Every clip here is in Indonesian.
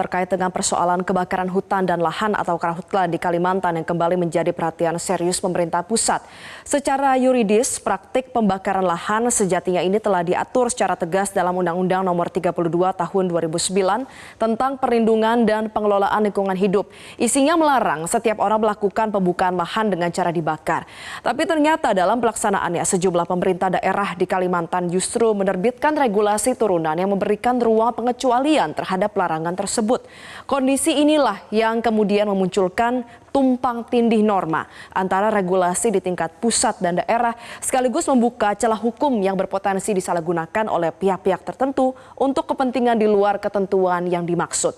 terkait dengan persoalan kebakaran hutan dan lahan atau karhutla di Kalimantan yang kembali menjadi perhatian serius pemerintah pusat. Secara yuridis, praktik pembakaran lahan sejatinya ini telah diatur secara tegas dalam Undang-Undang Nomor 32 Tahun 2009 tentang perlindungan dan pengelolaan lingkungan hidup. Isinya melarang setiap orang melakukan pembukaan lahan dengan cara dibakar. Tapi ternyata dalam pelaksanaannya sejumlah pemerintah daerah di Kalimantan justru menerbitkan regulasi turunan yang memberikan ruang pengecualian terhadap larangan tersebut. Kondisi inilah yang kemudian memunculkan tumpang tindih norma antara regulasi di tingkat pusat dan daerah sekaligus membuka celah hukum yang berpotensi disalahgunakan oleh pihak-pihak tertentu untuk kepentingan di luar ketentuan yang dimaksud.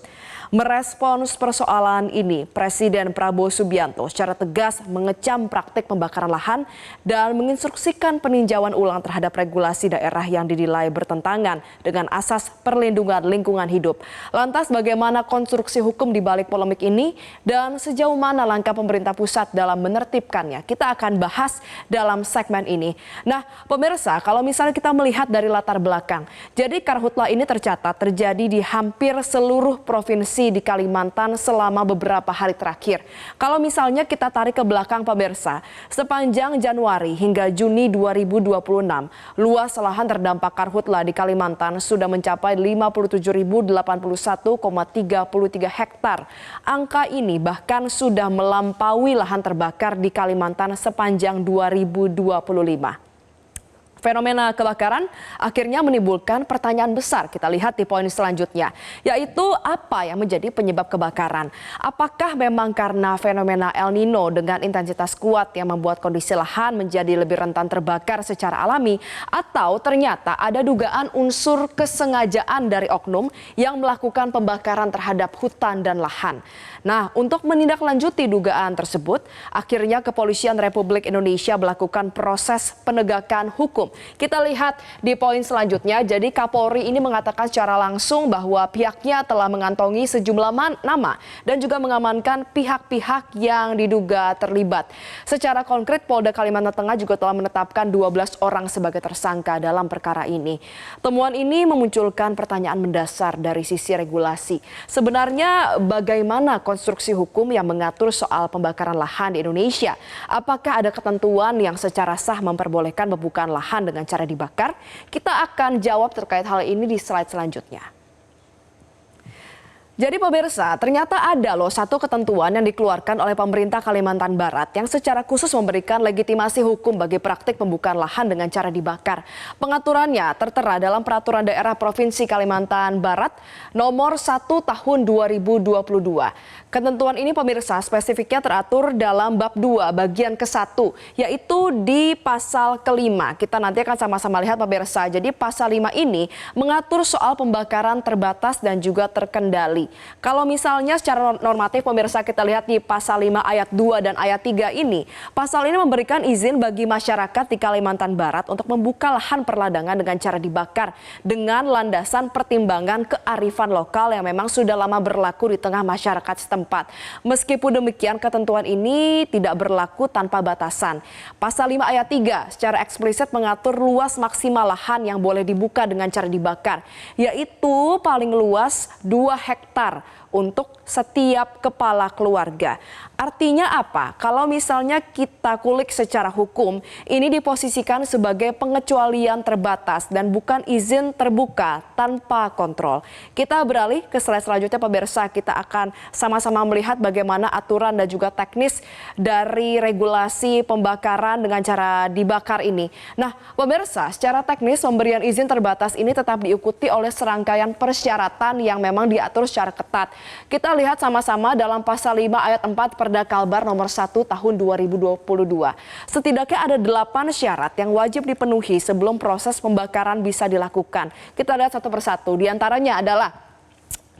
Merespons persoalan ini, Presiden Prabowo Subianto secara tegas mengecam praktik pembakaran lahan dan menginstruksikan peninjauan ulang terhadap regulasi daerah yang dinilai bertentangan dengan asas perlindungan lingkungan hidup. Lantas bagaimana konstruksi hukum di balik polemik ini dan sejauh mana langkah pemerintah pusat dalam menertibkannya? Kita akan bahas dalam segmen ini. Nah, pemirsa, kalau misalnya kita melihat dari latar belakang, jadi karhutla ini tercatat terjadi di hampir seluruh provinsi di Kalimantan selama beberapa hari terakhir. Kalau misalnya kita tarik ke belakang pemirsa, sepanjang Januari hingga Juni 2026, luas lahan terdampak karhutla di Kalimantan sudah mencapai 57.081,33 hektar. Angka ini bahkan sudah melampaui lahan terbakar di Kalimantan sepanjang 2025. Fenomena kebakaran akhirnya menimbulkan pertanyaan besar. Kita lihat di poin selanjutnya, yaitu apa yang menjadi penyebab kebakaran. Apakah memang karena fenomena El Nino dengan intensitas kuat yang membuat kondisi lahan menjadi lebih rentan terbakar secara alami, atau ternyata ada dugaan unsur kesengajaan dari oknum yang melakukan pembakaran terhadap hutan dan lahan. Nah, untuk menindaklanjuti dugaan tersebut, akhirnya Kepolisian Republik Indonesia melakukan proses penegakan hukum. Kita lihat di poin selanjutnya, jadi Kapolri ini mengatakan secara langsung bahwa pihaknya telah mengantongi sejumlah nama dan juga mengamankan pihak-pihak yang diduga terlibat. Secara konkret, Polda Kalimantan Tengah juga telah menetapkan 12 orang sebagai tersangka dalam perkara ini. Temuan ini memunculkan pertanyaan mendasar dari sisi regulasi. Sebenarnya bagaimana konstruksi hukum yang mengatur soal pembakaran lahan di Indonesia? Apakah ada ketentuan yang secara sah memperbolehkan pembukaan lahan dengan cara dibakar? Kita akan jawab terkait hal ini di slide selanjutnya. Jadi pemirsa, ternyata ada loh satu ketentuan yang dikeluarkan oleh pemerintah Kalimantan Barat yang secara khusus memberikan legitimasi hukum bagi praktik pembukaan lahan dengan cara dibakar. Pengaturannya tertera dalam Peraturan Daerah Provinsi Kalimantan Barat Nomor 1 Tahun 2022. Ketentuan ini pemirsa spesifiknya teratur dalam bab 2 bagian ke-1, yaitu di pasal ke-5. Kita nanti akan sama-sama lihat pemirsa. Jadi pasal 5 ini mengatur soal pembakaran terbatas dan juga terkendali. Kalau misalnya secara normatif pemirsa kita lihat di pasal 5 ayat 2 dan ayat 3 ini, pasal ini memberikan izin bagi masyarakat di Kalimantan Barat untuk membuka lahan perladangan dengan cara dibakar dengan landasan pertimbangan kearifan lokal yang memang sudah lama berlaku di tengah masyarakat setempat. Meskipun demikian, ketentuan ini tidak berlaku tanpa batasan. Pasal 5 ayat 3 secara eksplisit mengatur luas maksimal lahan yang boleh dibuka dengan cara dibakar, yaitu paling luas 2 hektar untuk setiap kepala keluarga. Artinya apa? Kalau misalnya kita kulik secara hukum, ini diposisikan sebagai pengecualian terbatas dan bukan izin terbuka tanpa kontrol. Kita beralih ke slide selanjutnya pemirsa, kita akan sama-sama melihat bagaimana aturan dan juga teknis dari regulasi pembakaran dengan cara dibakar ini. Nah, pemirsa, secara teknis pemberian izin terbatas ini tetap diikuti oleh serangkaian persyaratan yang memang diatur secara ketat. Kita lihat sama-sama dalam pasal 5 ayat 4 Perda Kalbar nomor 1 tahun 2022. Setidaknya ada 8 syarat yang wajib dipenuhi sebelum proses pembakaran bisa dilakukan. Kita lihat satu persatu. Di antaranya adalah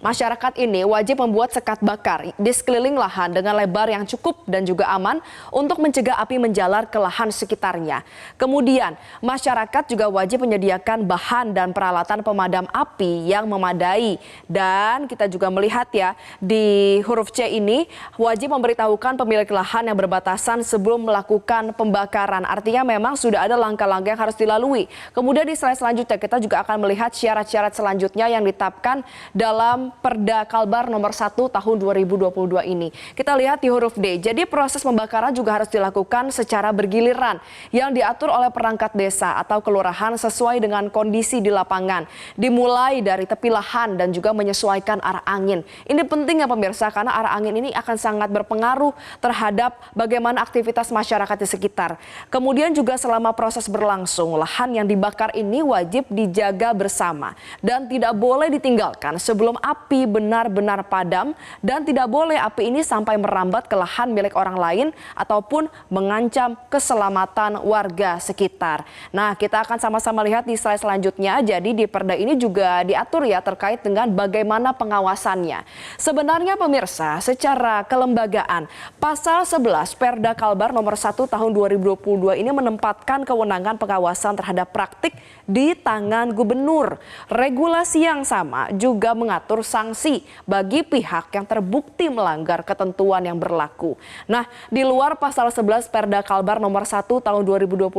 masyarakat ini wajib membuat sekat bakar di sekeliling lahan dengan lebar yang cukup dan juga aman untuk mencegah api menjalar ke lahan sekitarnya. Kemudian, masyarakat juga wajib menyediakan bahan dan peralatan pemadam api yang memadai. Dan kita juga melihat ya, di huruf C ini wajib memberitahukan pemilik lahan yang berbatasan sebelum melakukan pembakaran. Artinya memang sudah ada langkah-langkah yang harus dilalui. Kemudian di slide selanjutnya kita juga akan melihat syarat-syarat selanjutnya yang ditetapkan dalam Perda Kalbar nomor 1 tahun 2022 ini. Kita lihat di huruf D. Jadi proses pembakaran juga harus dilakukan secara bergiliran yang diatur oleh perangkat desa atau kelurahan sesuai dengan kondisi di lapangan. Dimulai dari tepi lahan dan juga menyesuaikan arah angin. Ini penting ya pemirsa, karena arah angin ini akan sangat berpengaruh terhadap bagaimana aktivitas masyarakat di sekitar. Kemudian juga selama proses berlangsung, lahan yang dibakar ini wajib dijaga bersama dan tidak boleh ditinggalkan sebelum api benar-benar padam, dan tidak boleh api ini sampai merambat ke lahan milik orang lain ataupun mengancam keselamatan warga sekitar. Nah, kita akan sama-sama lihat di slide selanjutnya. Jadi di Perda ini juga diatur ya terkait dengan bagaimana pengawasannya. Sebenarnya pemirsa, secara kelembagaan, pasal 11 Perda Kalbar nomor 1 tahun 2022 ini menempatkan kewenangan pengawasan terhadap praktik di tangan gubernur. Regulasi yang sama juga mengatur sanksi bagi pihak yang terbukti melanggar ketentuan yang berlaku. Nah, di luar pasal 11 Perda Kalbar nomor 1 tahun 2022,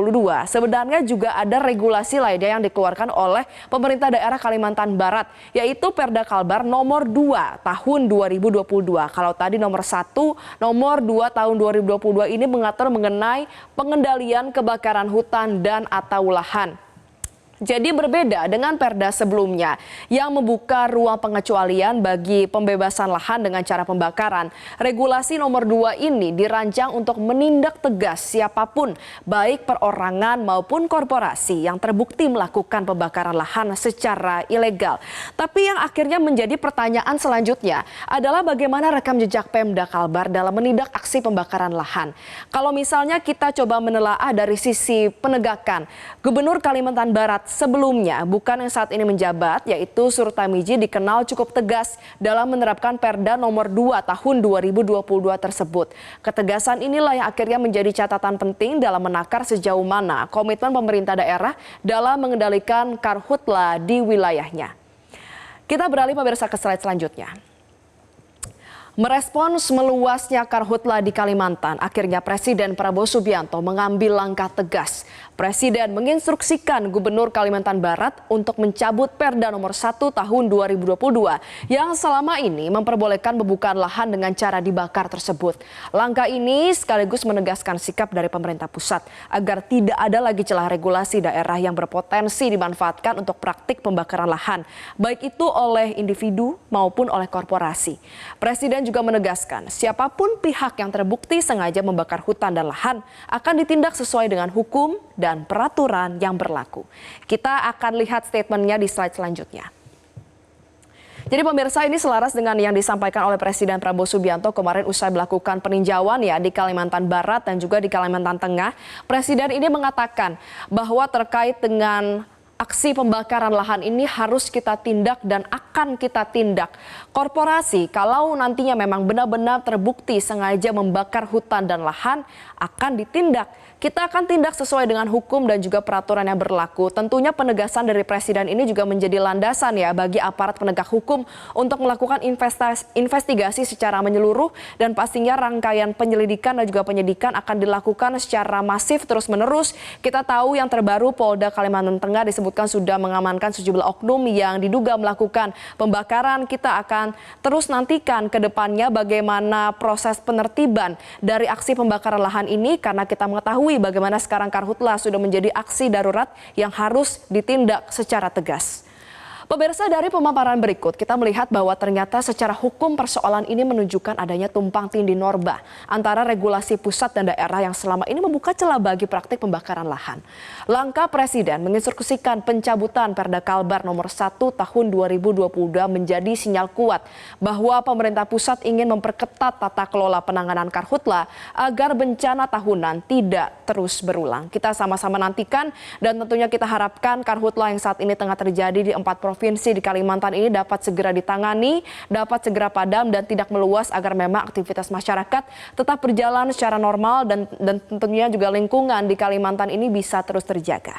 sebenarnya juga ada regulasi lainnya yang dikeluarkan oleh pemerintah daerah Kalimantan Barat, yaitu Perda Kalbar nomor 2 tahun 2022. Kalau tadi nomor 1, nomor 2 tahun 2022 ini mengatur mengenai pengendalian kebakaran hutan dan atau lahan. Jadi berbeda dengan Perda sebelumnya yang membuka ruang pengecualian bagi pembebasan lahan dengan cara pembakaran. Regulasi nomor 2 ini dirancang untuk menindak tegas siapapun, baik perorangan maupun korporasi yang terbukti melakukan pembakaran lahan secara ilegal. Tapi yang akhirnya menjadi pertanyaan selanjutnya adalah bagaimana rekam jejak Pemda Kalbar dalam menindak aksi pembakaran lahan. Kalau misalnya kita coba menelaah dari sisi penegakan, Gubernur Kalimantan Barat sebelumnya, bukan yang saat ini menjabat, yaitu Surtamiji, dikenal cukup tegas dalam menerapkan Perda nomor 2 tahun 2022 tersebut. Ketegasan inilah yang akhirnya menjadi catatan penting dalam menakar sejauh mana komitmen pemerintah daerah dalam mengendalikan karhutla di wilayahnya. Kita beralih pemirsa ke slide selanjutnya. Merespons meluasnya karhutla di Kalimantan, akhirnya Presiden Prabowo Subianto mengambil langkah tegas. Presiden menginstruksikan Gubernur Kalimantan Barat untuk mencabut Perda nomor 1 tahun 2022 yang selama ini memperbolehkan pembukaan lahan dengan cara dibakar tersebut. Langkah ini sekaligus menegaskan sikap dari pemerintah pusat agar tidak ada lagi celah regulasi daerah yang berpotensi dimanfaatkan untuk praktik pembakaran lahan, baik itu oleh individu maupun oleh korporasi. Presiden juga menegaskan siapapun pihak yang terbukti sengaja membakar hutan dan lahan akan ditindak sesuai dengan hukum dan peraturan yang berlaku. Kita akan lihat statementnya di slide selanjutnya. Jadi pemirsa, ini selaras dengan yang disampaikan oleh Presiden Prabowo Subianto kemarin usai melakukan peninjauan ya di Kalimantan Barat dan juga di Kalimantan Tengah. Presiden ini mengatakan bahwa terkait dengan aksi pembakaran lahan ini harus kita tindak dan akan kita tindak. Korporasi kalau nantinya memang benar-benar terbukti sengaja membakar hutan dan lahan akan ditindak. Kita akan tindak sesuai dengan hukum dan juga peraturan yang berlaku. Tentunya penegasan dari Presiden ini juga menjadi landasan ya bagi aparat penegak hukum untuk melakukan investigasi secara menyeluruh, dan pastinya rangkaian penyelidikan dan juga penyidikan akan dilakukan secara masif terus-menerus. Kita tahu yang terbaru Polda Kalimantan Tengah disebutkan sudah mengamankan sejumlah oknum yang diduga melakukan pembakaran. Kita akan terus nantikan ke depannya bagaimana proses penertiban dari aksi pembakaran lahan ini, karena kita mengetahui bagaimana sekarang karhutla sudah menjadi aksi darurat yang harus ditindak secara tegas. Pemirsa, dari pemaparan berikut kita melihat bahwa ternyata secara hukum persoalan ini menunjukkan adanya tumpang tindih norma antara regulasi pusat dan daerah yang selama ini membuka celah bagi praktik pembakaran lahan. Langkah Presiden menginstruksikan pencabutan Perda Kalbar nomor 1 tahun 2022 menjadi sinyal kuat bahwa pemerintah pusat ingin memperketat tata kelola penanganan karhutla agar bencana tahunan tidak terus berulang. Kita sama-sama nantikan dan tentunya kita harapkan karhutla yang saat ini tengah terjadi di 4 provinsi di Kalimantan ini dapat segera ditangani, dapat segera padam dan tidak meluas agar memang aktivitas masyarakat tetap berjalan secara normal dan tentunya juga lingkungan di Kalimantan ini bisa terus terjaga.